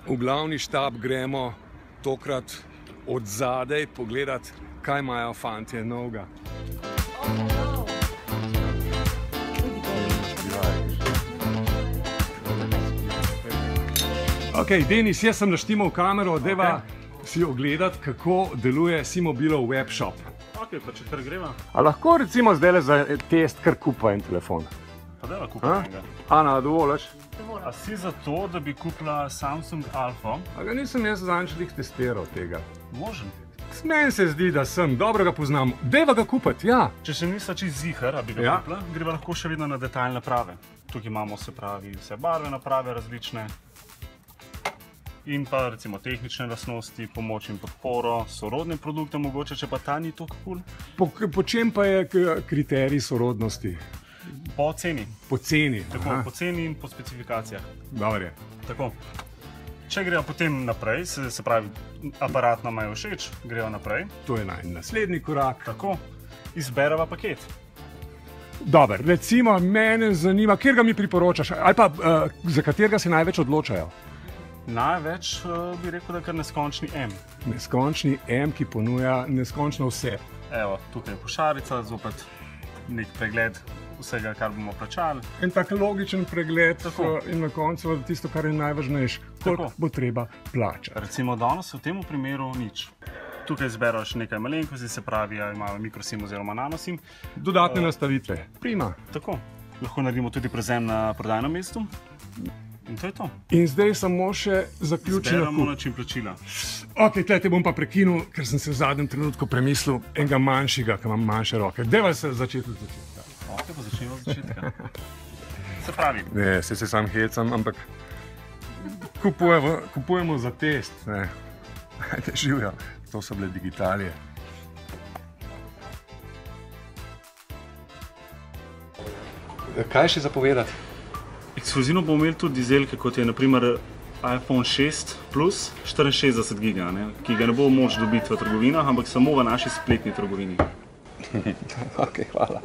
V glavni štab gremo tokrat od zadaj pogledati, kaj imajo fantje novega. Ok, Denis, jaz sem naštimal kamero, deva si ogledati, kako deluje Simobilov webshop. Ok, pa če kar greva. A lahko recimo zdaj za test kar kupa en telefon? Pa deva kupa enega. Ana, dovoliš? A si za to, da bi kupila Samsung Alpha? A ga nisem jaz zančelih testiral tega. Možem. Meni se zdi, da sem, dobro ga poznam. Deva ga kupati, ja. Če še nista čisto ziher, a bi ga kupila, greva lahko še vedno na detaljne naprave. Tukaj imamo, se pravi, vse barve naprave različne. In pa recimo tehnične lastnosti, pomoč in podporo, sorodne produkte mogoče, če pa ta ni toliko cool. Po čem pa je kriterij sorodnosti? Po ceni. Po ceni. Tako, po ceni in po specifikacijah. Dobro je. Tako. Če grejo potem naprej, se pravi, aparat nam je všeč, grejo naprej. To je naslednji korak. Tako, izbereva paket. Dober, recimo, mene zanima, kjer ga mi priporočaš, ali pa za katerega se največ odločajo? Največ bi rekel, da je kar neskončni M. Neskončni M, ki ponuja neskončno vse. Evo, tukaj je košarica, zopet nek pregled vsega, kar bomo plačali. En tak logičen pregled in na koncu tisto, kar je najvažnejše, koliko bo treba plačati. Recimo danes v tem primeru nič. Tukaj izbereš nekaj malenkosti, se pravi, imajo mikrosim oziroma nanosim. Dodatne nastavitve. Prima. Tako. Lahko naredimo tudi prevzem na prodajnem mestu. In to je to. In zdaj samo še zaključimo. Zberemo način plačila. Ok, te bom pa prekinul, ker sem se v zadnjem trenutku premislil enega manjšega, ki imam manjše roke. Deva se začeti od začetka. Ok, pa začnemo od začetka. Se pravi. Ne, se sam hecam, ampak kupujemo za test. Ajde, živjo. To so bile digitalije. Kaj še zapovedati? Ekskluzivno bomo imeli tudi izdelke, kot je naprimer iPhone 6 Plus 64 GB, ki ga ne bo moč dobiti v trgovinah, ampak samo v naši spletni trgovini. Ok, hvala.